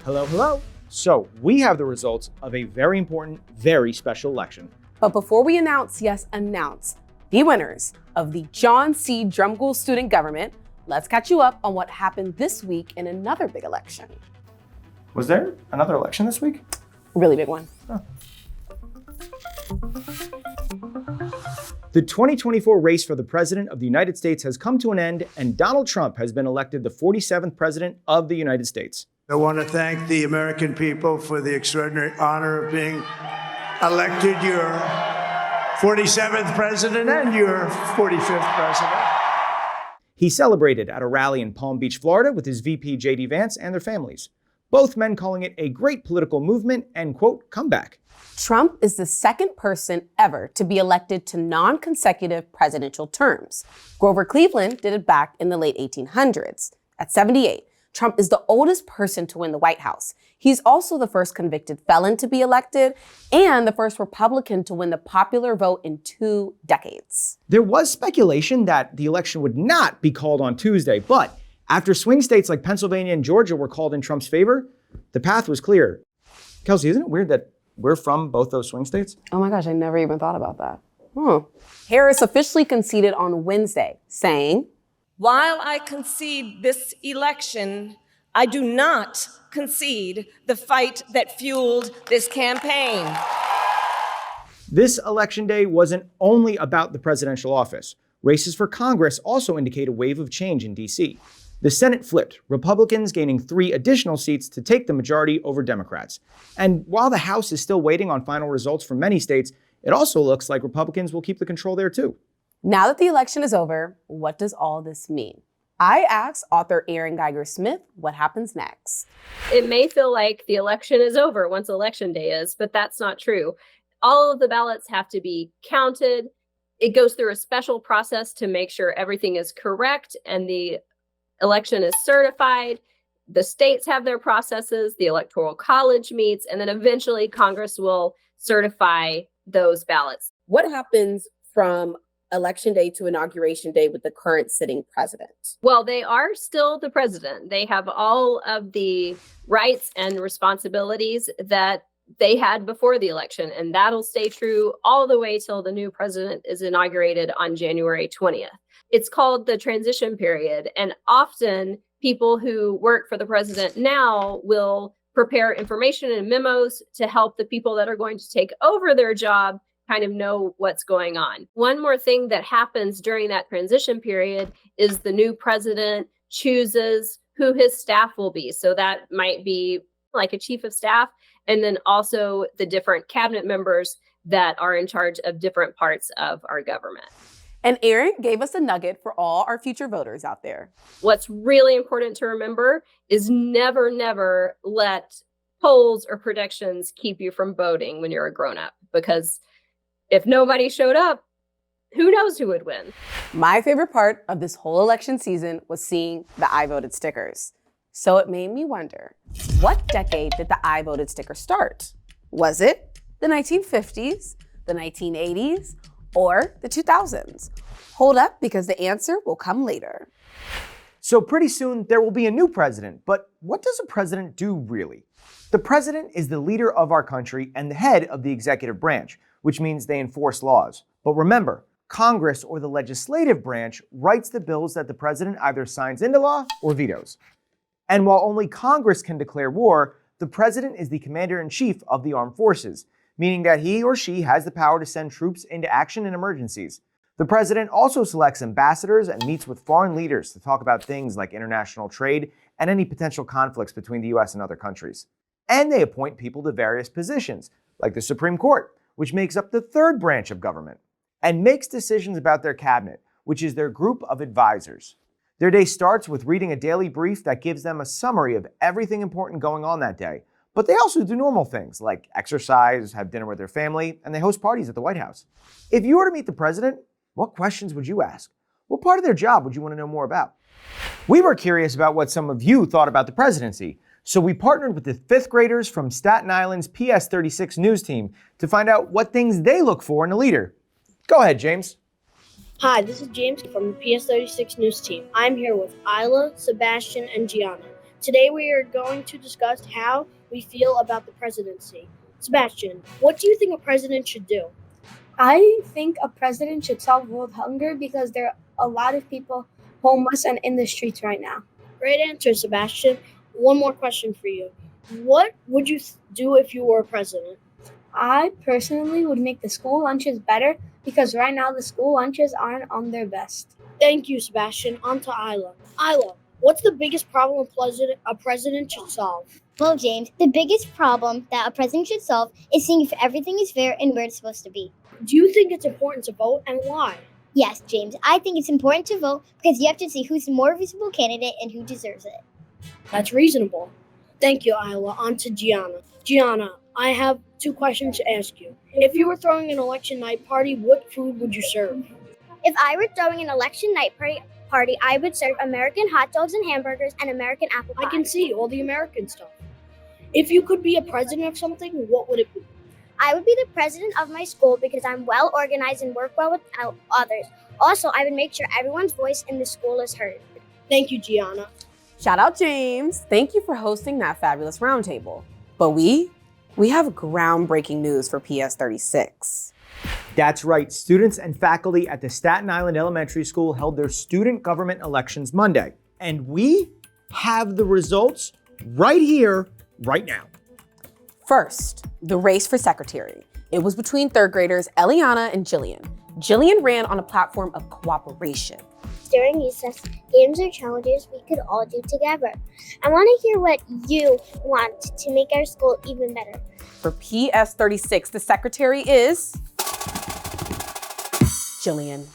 Hello, hello. So we have the results of a very important, very special election. But before we announce the winners of the John C. Drumgool student government, let's catch you up on what happened this week in another big election. Was there another election this week? Really big one. Oh. The 2024 race for the President of the United States has come to an end, and Donald Trump has been elected the 47th President of the United States. I want to thank the American people for the extraordinary honor of being elected your 47th President and your 45th President. He celebrated at a rally in Palm Beach, Florida with his VP J.D. Vance and their families. Both men calling it a great political movement and, quote, comeback. Trump is the second person ever to be elected to non-consecutive presidential terms. Grover Cleveland did it back in the late 1800s. At 78, Trump is the oldest person to win the White House. He's also the first convicted felon to be elected and the first Republican to win the popular vote in 2 decades. There was speculation that the election would not be called on Tuesday, but after swing states like Pennsylvania and Georgia were called in Trump's favor, the path was clear. Kelsey, isn't it weird that we're from both those swing states? Oh my gosh, I never even thought about that. Harris officially conceded on Wednesday, saying, "While I concede this election, I do not concede the fight that fueled this campaign." This election day wasn't only about the presidential office. Races for Congress also indicate a wave of change in D.C. The Senate flipped, Republicans gaining 3 additional seats to take the majority over Democrats. And while the House is still waiting on final results from many states, it also looks like Republicans will keep the control there too. Now that the election is over, what does all this mean? I asked author Erin Geiger Smith what happens next. It may feel like the election is over once election day is, but that's not true. All of the ballots have to be counted. It goes through a special process to make sure everything is correct and the election is certified. The states have their processes, the Electoral College meets, and then eventually Congress will certify those ballots. What happens from Election Day to Inauguration Day with the current sitting president? Well, they are still the president. They have all of the rights and responsibilities that they had before the election, and that'll stay true all the way till the new president is inaugurated on January 20th. It's called the transition period, and often people who work for the president now will prepare information and memos to help the people that are going to take over their job kind of know what's going on. One more thing that happens during that transition period is the new president chooses who his staff will be. So that might be like a chief of staff, and then also the different cabinet members that are in charge of different parts of our government. And Erin gave us a nugget for all our future voters out there. What's really important to remember is never let polls or predictions keep you from voting when you're a grown-up, because if nobody showed up, who knows who would win? My favorite part of this whole election season was seeing the I voted stickers. So it made me wonder, what decade did the I voted sticker start? Was it the 1950s, the 1980s, or the 2000s? Hold up, because the answer will come later. So pretty soon there will be a new president, but what does a president do really? The president is the leader of our country and the head of the executive branch, which means they enforce laws. But remember, Congress or the legislative branch writes the bills that the president either signs into law or vetoes. And while only Congress can declare war, the president is the commander-in-chief of the armed forces, meaning that he or she has the power to send troops into action in emergencies. The president also selects ambassadors and meets with foreign leaders to talk about things like international trade and any potential conflicts between the US and other countries. And they appoint people to various positions, like the Supreme Court, which makes up the third branch of government, and makes decisions about their cabinet, which is their group of advisors. Their day starts with reading a daily brief that gives them a summary of everything important going on that day. But they also do normal things like exercise, have dinner with their family, and they host parties at the White House. If you were to meet the president, what questions would you ask? What part of their job would you want to know more about? We were curious about what some of you thought about the presidency, so we partnered with the 5th graders from Staten Island's PS 36 news team to find out what things they look for in a leader. Go ahead, James. Hi, this is James from the PS 36 news team. I'm here with Isla, Sebastian, and Gianna. Today we are going to discuss how we feel about the presidency. Sebastian, what do you think a president should do? I think a president should solve world hunger because there are a lot of people homeless and in the streets right now. Great answer, Sebastian. One more question for you. What would you do if you were president? I personally would make the school lunches better because right now the school lunches aren't on their best. Thank you, Sebastian. On to Isla. Isla, what's the biggest problem a president should solve? Well, James, the biggest problem that a president should solve is seeing if everything is fair and where it's supposed to be. Do you think it's important to vote and why? Yes, James, I think it's important to vote because you have to see who's the more visible candidate and who deserves it. That's reasonable. Thank you, Isla. On to Gianna. Gianna, I have 2 questions to ask you. If you were throwing an election night party, what food would you serve? If I were throwing an election night party, I would serve American hot dogs and hamburgers and American apple pie. I can see all the American stuff. If you could be a president of something, what would it be? I would be the president of my school because I'm well organized and work well with others. Also, I would make sure everyone's voice in the school is heard. Thank you, Gianna. Shout out, James. Thank you for hosting that fabulous roundtable. But we have groundbreaking news for PS 36. That's right, students and faculty at the Staten Island Elementary School held their student government elections Monday. And we have the results right here, right now. First, the race for secretary. It was between third graders Eliana and Jillian. Jillian ran on a platform of cooperation. During recess, games or challenges we could all do together. I want to hear what you want to make our school even better. For PS 36, the secretary is Jillian.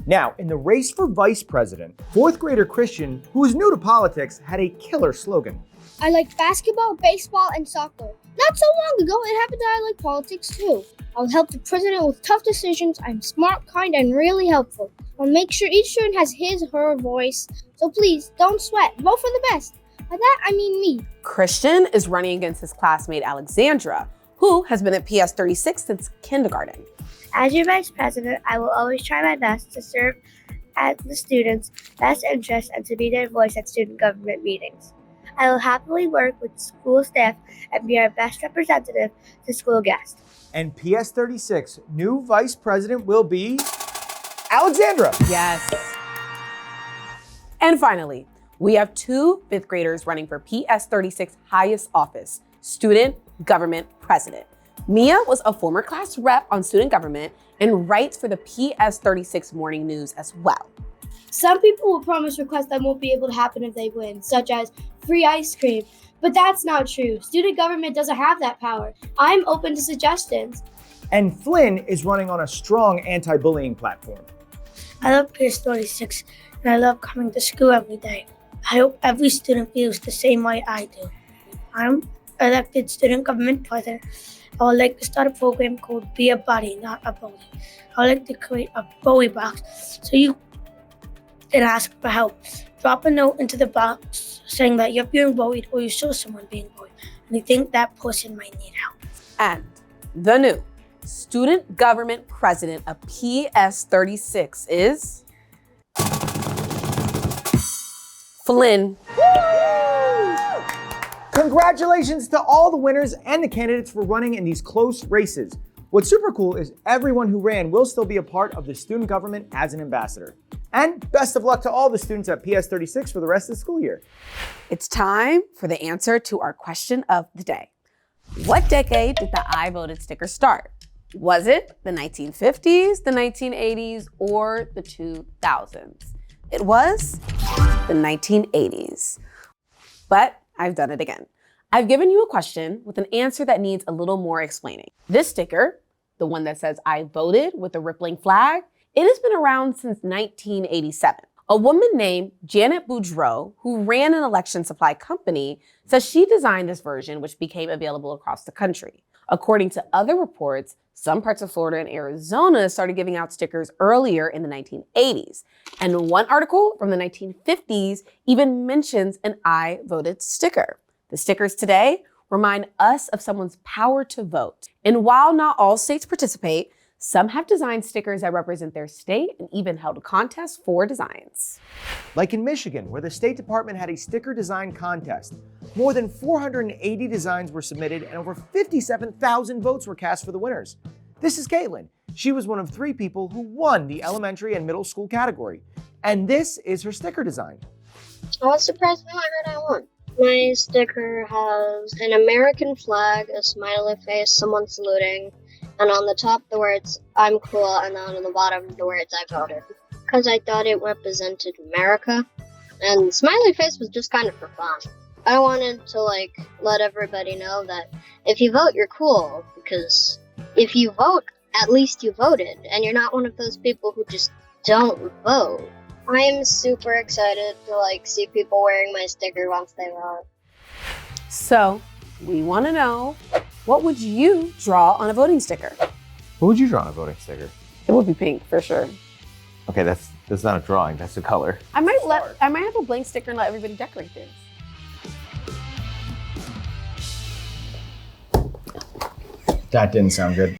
Now, in the race for vice president, 4th grader Christian, who is new to politics, had a killer slogan. I like basketball, baseball, and soccer. Not so long ago, it happened that I like politics too. I'll help the president with tough decisions. I'm smart, kind, and really helpful. I'll make sure each student has his or her voice. So please, don't sweat. Vote for the best. By that, I mean me. Christian is running against his classmate Alexandra, who has been at PS 36 since kindergarten. As your vice president, I will always try my best to serve at the students' best interests and to be their voice at student government meetings. I will happily work with school staff and be our best representative to school guests. And PS 36 new vice president will be Alexandra. Yes. And finally, we have 2 5th graders running for PS 36 highest office, student government president. Mia was a former class rep on student government and writes for the PS 36 morning news as well. Some people will promise requests that won't be able to happen if they win, such as free ice cream. But that's not true. Student government doesn't have that power. I'm open to suggestions. And Flynn is running on a strong anti-bullying platform. I love PS 36 and I love coming to school every day. I hope every student feels the same way I do. I'm elected student government president. I would like to start a program called Be a Buddy, Not a Bully. I would like to create a Bowie box so you can ask for help. Drop a note into the box saying that you're being bullied or you saw someone being bullied and you think that person might need help. And the new student government president of PS 36 is Flynn. Congratulations to all the winners and the candidates for running in these close races. What's super cool is everyone who ran will still be a part of the student government as an ambassador. And best of luck to all the students at PS 36 for the rest of the school year. It's time for the answer to our question of the day. What decade did the I voted sticker start? Was it the 1950s, the 1980s, or the 2000s? It was the 1980s. But I've done it again. I've given you a question with an answer that needs a little more explaining. This sticker, the one that says I voted with a rippling flag, it has been around since 1987. A woman named Janet Boudreau, who ran an election supply company, says she designed this version, which became available across the country. According to other reports, some parts of Florida and Arizona started giving out stickers earlier in the 1980s. And one article from the 1950s even mentions an I voted sticker. The stickers today remind us of someone's power to vote. And while not all states participate, Some have designed stickers that represent their state and even held a contest for designs. Like in Michigan, where the State Department had a sticker design contest. More than 480 designs were submitted and over 57,000 votes were cast for the winners. This is Katelyn. She was one of 3 people who won the elementary and middle school category. And this is her sticker design. I was surprised when I heard I won. My sticker has an American flag, a smiley face, someone saluting, and on the top the words, I'm cool, and then on the bottom the words, I voted. Because I thought it represented America, and the smiley face was just kind of for fun. I wanted to, let everybody know that if you vote, you're cool, because if you vote, at least you voted, and you're not one of those people who just don't vote. I am super excited to see people wearing my sticker once they vote. So we want to know, what would you draw on a voting sticker? What would you draw on a voting sticker? It would be pink for sure. Okay, that's not a drawing, that's a color. I might have a blank sticker and let everybody decorate this. That didn't sound good.